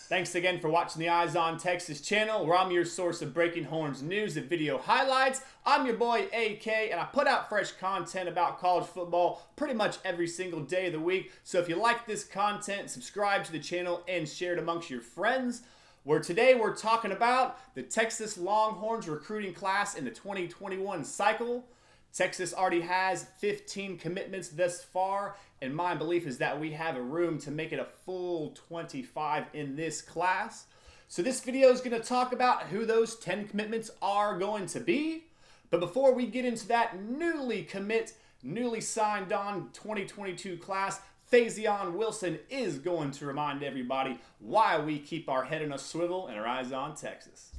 Thanks again for watching the Eyes on Texas channel, where I'm your source of breaking horns news and video highlights. I'm your boy AK, and I put out fresh content about college football pretty much every single day of the week. So if you like this content, subscribe to the channel and share it amongst your friends. Where today we're talking about the Texas Longhorns recruiting class in the 2021 cycle. Texas already has 15 commitments thus far, and my belief is that we have a room to make it a full 25 in this class. So this video is going to talk about who those 10 commitments are going to be. But before we get into that newly signed on 2022 class, Faison Wilson is going to remind everybody why we keep our head in a swivel and our eyes on Texas.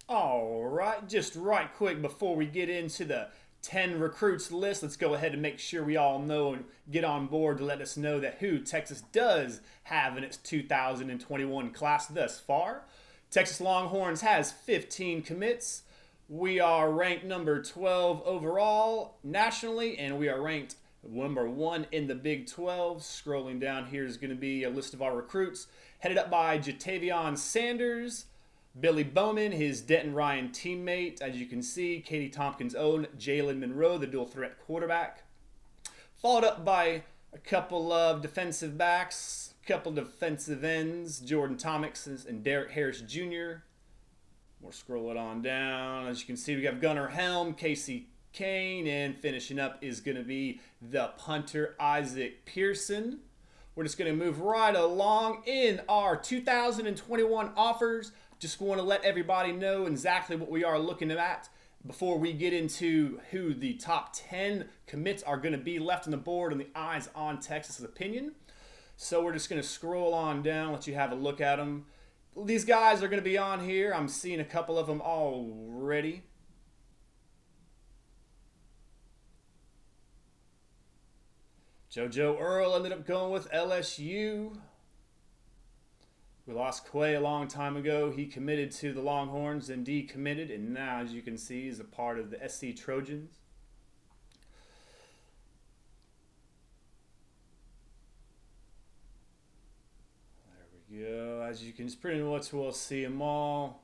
Alright, just right quick before we get into the 10 recruits list, let's go ahead and make sure we all know and get on board to let us know that who Texas does have in its 2021 class thus far. Texas Longhorns has 15 commits. We are ranked number 12 overall nationally, and we are ranked number 1 in the Big 12. Scrolling down here is going to be a list of our recruits, headed up by Jatavion Sanders, Billy Bowman, his Denton Ryan teammate. As you can see, Katie Tompkins' own Jalen Monroe, the dual threat quarterback. Followed up by a couple of defensive backs, a couple defensive ends, Jordan Thomas and Derek Harris Jr. We'll scroll it on down. As you can see, we have Gunnar Helm, Casey Kane, and finishing up is going to be the punter, Isaac Pearson. We're just going to move right along in our 2021 offers. Just want to let everybody know exactly what we are looking at before we get into who the top 10 commits are going to be left on the board in the Eyes on Texas opinion. So we're just going to scroll on down, let you have a look at them. These guys are going to be on here. I'm seeing a couple of them already. JoJo Earl ended up going with LSU. We lost Quay a long time ago. He committed to the Longhorns and decommitted, and now, as you can see, is a part of the SC Trojans. There we go. As you can pretty much we'll see them all.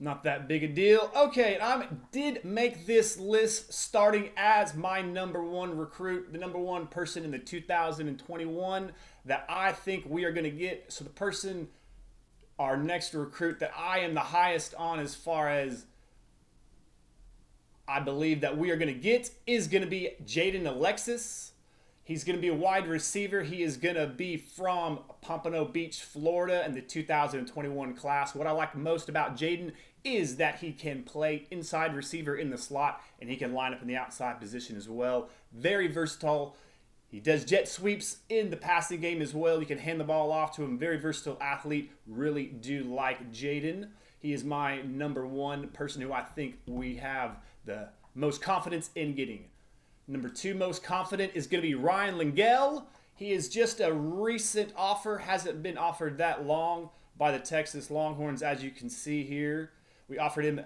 Not that big a deal. Okay, I did make this list starting as my number 1 recruit, the number 1 person in the 2021 that I think we are going to get. So the person, our next recruit that I am the highest on as far as I believe that we are going to get is going to be Jaden Alexis. He's going to be a wide receiver. He is going to be from Pompano Beach, Florida in the 2021 class. What I like most about Jaden is that he can play inside receiver in the slot, and he can line up in the outside position as well. Very versatile. He does jet sweeps in the passing game as well. You can hand the ball off to him. Very versatile athlete. Really do like Jaden. He is my number 1 person who I think we have the most confidence in getting. Number 2 most confident is going to be Ryan Lingell. He is just a recent offer. Hasn't been offered that long by the Texas Longhorns, as you can see here. We offered him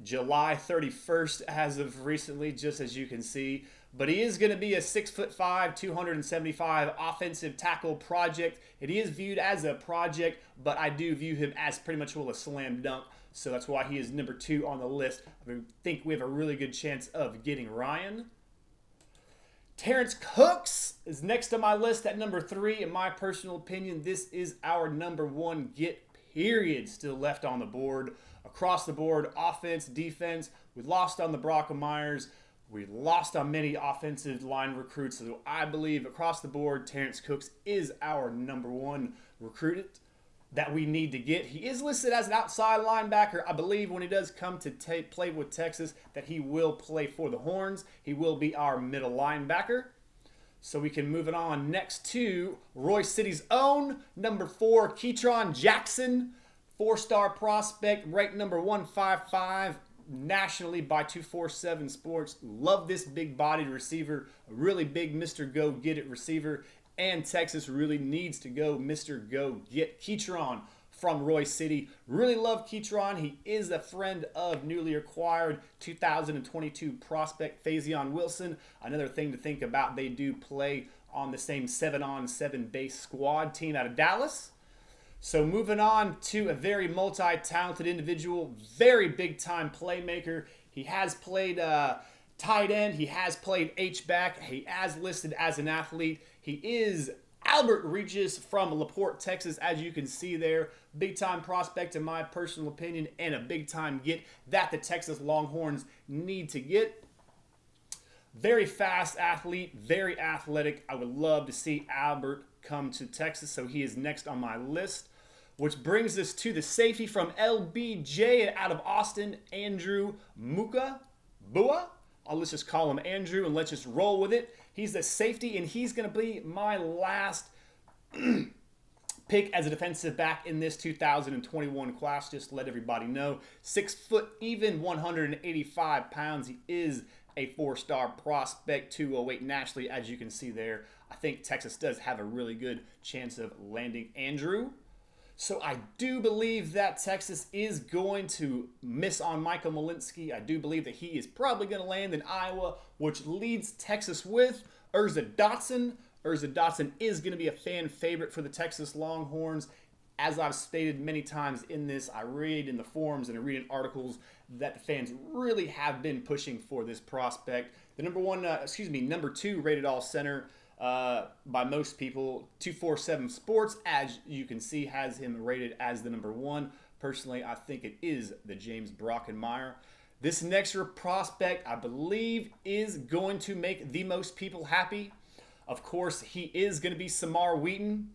July 31st as of recently, just as you can see. But he is going to be a 6'5", 275 offensive tackle project. And he is viewed as a project, but I do view him as pretty much a slam dunk. So that's why he is number 2 on the list. I think we have a really good chance of getting Ryan. Terrence Cooks is next on my list at number 3. In my personal opinion, this is our number 1 get, period, still left on the board. Across the board, offense, defense. We lost on the Brockermeyers. We lost on many offensive line recruits. So I believe across the board, Terrence Cooks is our number 1 recruit that we need to get. He is listed as an outside linebacker. I believe when he does come to play with Texas that he will play for the Horns. He will be our middle linebacker. So we can move it on next to Royce City's own number 4, Ketron Jackson. 4-star prospect, ranked number 155 nationally by 247 Sports. Love this big-bodied receiver, a really big Mr. Go-Get-It receiver, and Texas really needs to go Mr. Go-Get. Ketron, from Royce City. Really love Keytron. He is a friend of newly acquired 2022 prospect Fazion Wilson. Another thing to think about, they do play on the same 7-on-7 base squad team out of Dallas. So moving on to a very multi-talented individual, very big-time playmaker. He has played tight end. He has played H-back. He has listed as an athlete. He is Albert Regis from LaPorte, Texas, as you can see there. Big-time prospect in my personal opinion, and a big-time get that the Texas Longhorns need to get. Very fast athlete, very athletic. I would love to see Albert come to Texas, so he is next on my list. Which brings us to the safety from LBJ out of Austin, Andrew Bua. Let's just call him Andrew and let's just roll with it. He's the safety, and he's going to be my last pick as a defensive back in this 2021 class. Just to let everybody know, 6 foot even, 185 pounds. He is a 4-star prospect, 208 nationally, as you can see there. I think Texas does have a really good chance of landing Andrew. So I do believe that Texas is going to miss on Michael Malinsky. I do believe that he is probably going to land in Iowa, which leads Texas with Urza Dotson. Urza Dotson is going to be a fan favorite for the Texas Longhorns. As I've stated many times in this, I read in the forums and I read in articles that the fans really have been pushing for this prospect. The number 2 rated all center by most people, 247 Sports, as you can see, has him rated as the number 1. Personally, I think it is the James Brockenmeyer. This next prospect, I believe, is going to make the most people happy. Of course, he is going to be Samar Wheaton.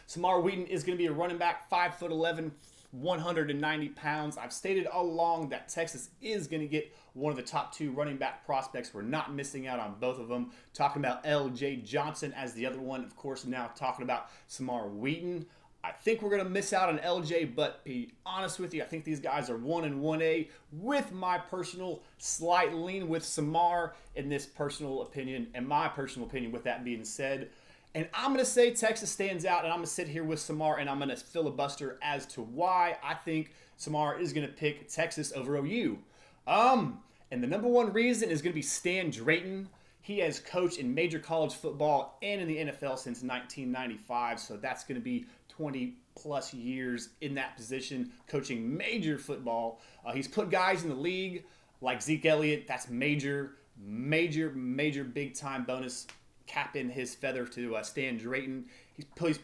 Samar Wheaton is going to be a running back, 5'11", 190 pounds. I've stated all along that Texas is going to get one of the top 2 running back prospects. We're not missing out on both of them. Talking about L.J. Johnson as the other one. Of course, now talking about Samar Wheaton. I think we're going to miss out on L.J., but be honest with you, I think these guys are 1 and 1A with my personal slight lean with Samar in this personal opinion. And my personal opinion, with that being said, and I'm going to say Texas stands out, and I'm going to sit here with Samar, and I'm going to filibuster as to why I think Samar is going to pick Texas over OU. And the number 1 reason is going to be Stan Drayton. He has coached in major college football and in the NFL since 1995, so that's going to be 20-plus years in that position, coaching major football. He's put guys in the league like Zeke Elliott. That's major big-time bonus. Cap in his feather to Stan Drayton. He's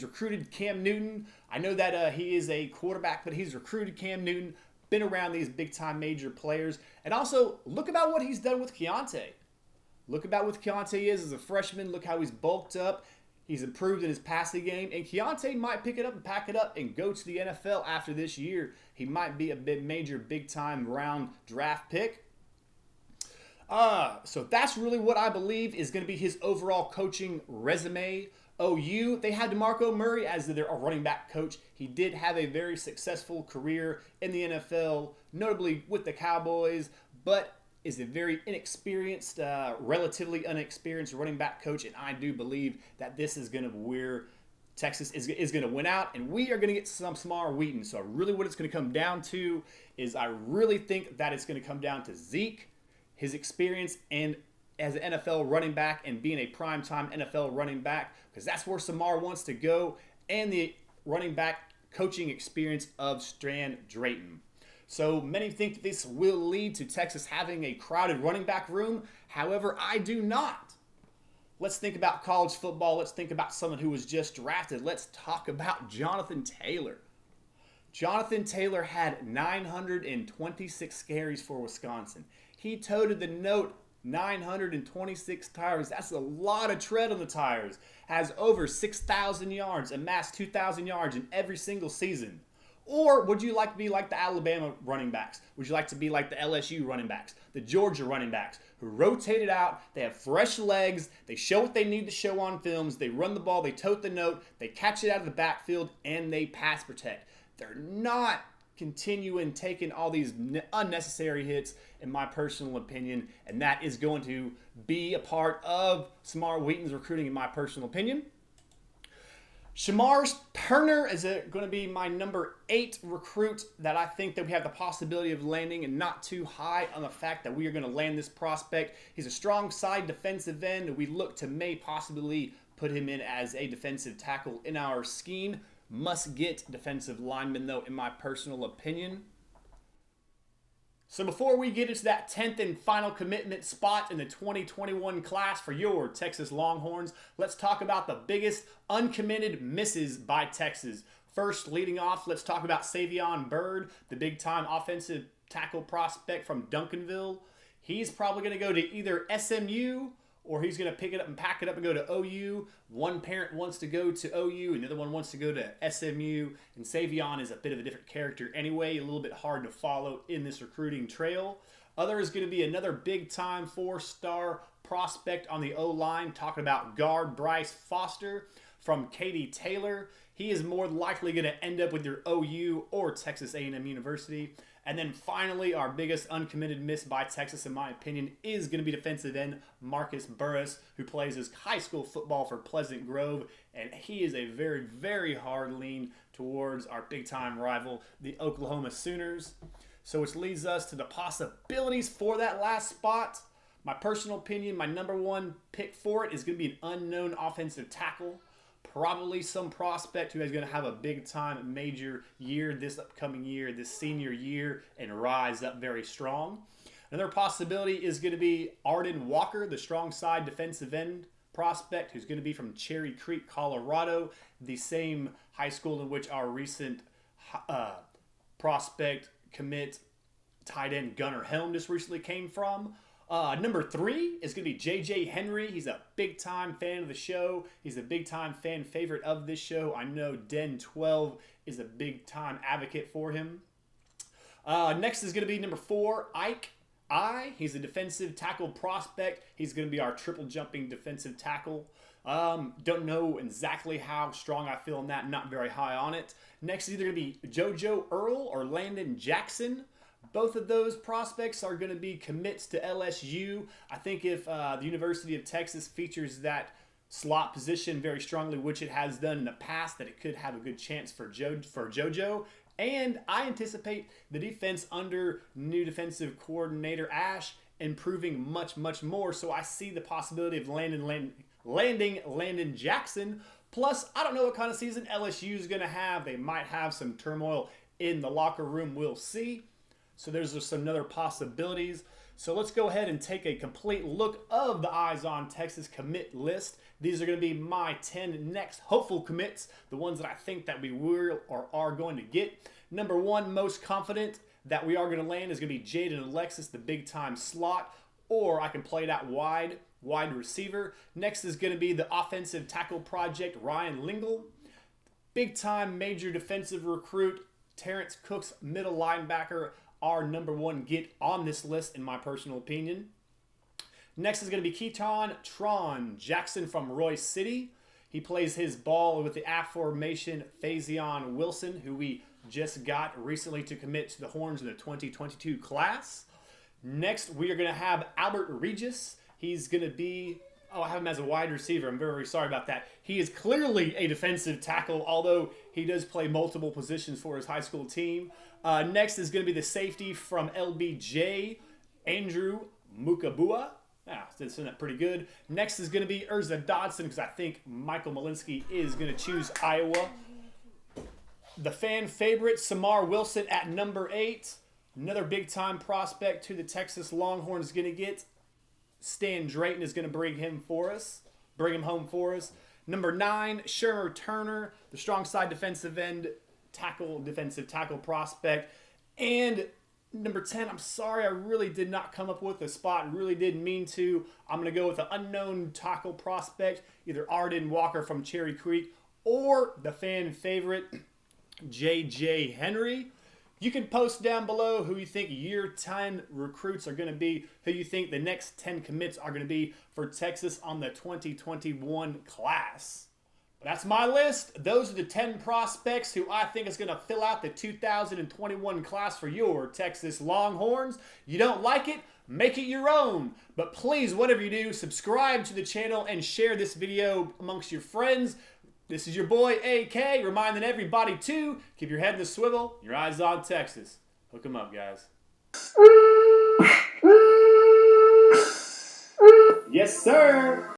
recruited Cam Newton. I know that he is a quarterback, but he's recruited Cam Newton, been around these big-time major players. And also, look about what he's done with Keontae. Look about what Keontae is as a freshman. Look how he's bulked up. He's improved in his passing game. And Keontae might pick it up and pack it up and go to the NFL after this year. He might be a big-time round draft pick. So that's really what I believe is going to be his overall coaching resume. OU, they had DeMarco Murray as their running back coach. He did have a very successful career in the NFL, notably with the Cowboys, but is a very inexperienced, relatively inexperienced running back coach, and I do believe that this is going to where Texas is going to win out, and we are going to get some Samar Wheaton. So really what it's going to come down to is I really think that it's going to come down to Zeke, his experience, and as an NFL running back and being a primetime NFL running back, because that's where Samar wants to go, and the running back coaching experience of Stan Drayton. So many think that this will lead to Texas having a crowded running back room. However, I do not. Let's think about college football. Let's think about someone who was just drafted. Let's talk about Jonathan Taylor. Jonathan Taylor had 926 carries for Wisconsin. He toted the note 926 tires. That's a lot of tread on the tires. Has over 6,000 yards, amassed 2,000 yards in every single season. Or would you like to be like the Alabama running backs? Would you like to be like the LSU running backs, the Georgia running backs, who rotate it out, they have fresh legs, they show what they need to show on films, they run the ball, they tote the note, they catch it out of the backfield, and they pass protect. They're not continuing taking all these unnecessary hits, in my personal opinion, and that is going to be a part of Samar Wheaton's recruiting, in my personal opinion. Shamar Turner is going to be my number 8 recruit that I think that we have the possibility of landing, and not too high on the fact that we are going to land this prospect. He's a strong side defensive end. We look to may possibly put him in as a defensive tackle in our scheme. Must get defensive lineman though, in my personal opinion. So before we get into that 10th and final commitment spot in the 2021 class for your Texas Longhorns, let's talk about the biggest uncommitted misses by Texas. First, leading off, let's talk about Savion Byrd, the big-time offensive tackle prospect from Duncanville. He's probably going to go to either SMU or he's going to pick it up and pack it up and go to OU. One parent wants to go to OU, and the other one wants to go to SMU. And Savion is a bit of a different character anyway, a little bit hard to follow in this recruiting trail. Other is going to be another big-time 4-star prospect on the O-line, talking about guard Bryce Foster from Katy Taylor. He is more likely going to end up with your OU or Texas A&M University. And then finally, our biggest uncommitted miss by Texas, in my opinion, is going to be defensive end Marcus Burris, who plays his high school football for Pleasant Grove. And he is a very, very hard lean towards our big-time rival, the Oklahoma Sooners. So which leads us to the possibilities for that last spot. My personal opinion, my number 1 pick for it is going to be an unknown offensive tackle. Probably some prospect who is going to have a big-time major year this upcoming year, this senior year, and rise up very strong. Another possibility is going to be Arden Walker, the strong side defensive end prospect, who's going to be from Cherry Creek, Colorado, the same high school in which our recent prospect commit tight end Gunnar Helm just recently came from. Number 3 is going to be J.J. Henry. He's a big-time fan of the show. He's a big-time fan favorite of this show. I know Den 12 is a big-time advocate for him. Next is going to be number 4, Ike I. He's a defensive tackle prospect. He's going to be our triple-jumping defensive tackle. Don't know exactly how strong I feel on that. Not very high on it. Next is either going to be JoJo Earl or Landon Jackson. Both of those prospects are going to be commits to LSU. I think if the University of Texas features that slot position very strongly, which it has done in the past, that it could have a good chance for JoJo. And I anticipate the defense under new defensive coordinator Ash improving much, much more. So I see the possibility of landing Landon Jackson. Plus, I don't know what kind of season LSU is going to have. They might have some turmoil in the locker room. We'll see. So there's just some other possibilities. So let's go ahead and take a complete look of the Eyes on Texas commit list. These are going to be my 10 next hopeful commits, the ones that I think that we will or are going to get. Number 1, most confident that we are going to land is going to be Jaden Alexis, the big-time slot, or I can play it out wide receiver. Next is going to be the offensive tackle project, Ryan Lingle. Big-time major defensive recruit, Terrence Cook's middle linebacker, our number 1 get on this list, in my personal opinion. Next is going to be Keaton Tron Jackson from Royce City. He plays his ball with the aforementioned Fazion Wilson, who we just got recently to commit to the Horns in the 2022 class. Next, we are going to have Albert Regis. He's going to be... I have him as a wide receiver. I'm very, very sorry about that. He is clearly a defensive tackle, although he does play multiple positions for his high school team. Next is going to be the safety from LBJ, Andrew Mukabua. That's that pretty good. Next is going to be Urza Dodson, because I think Michael Malinsky is going to choose Iowa. The fan favorite, Samar Wilson at number 8. Another big-time prospect to the Texas Longhorns is going to get. Stan Drayton is going to bring him home for us. Number 9, Shermer Turner, the strong side defensive tackle prospect. And number 10, I'm sorry, I really did not come up with a spot. Really didn't mean to. I'm going to go with an unknown tackle prospect, either Arden Walker from Cherry Creek or the fan favorite, J.J. Henry. You can post down below who you think year 10 recruits are going to be, who you think the next 10 commits are going to be for Texas on the 2021 class. But that's my list. Those are the 10 prospects who I think is going to fill out the 2021 class for your Texas Longhorns. You don't like it? Make it your own. But please, whatever you do, subscribe to the channel and share this video amongst your friends. This is your boy AK, reminding everybody to keep your head in the swivel, your eyes on Texas. Hook 'em up, guys. Yes, sir.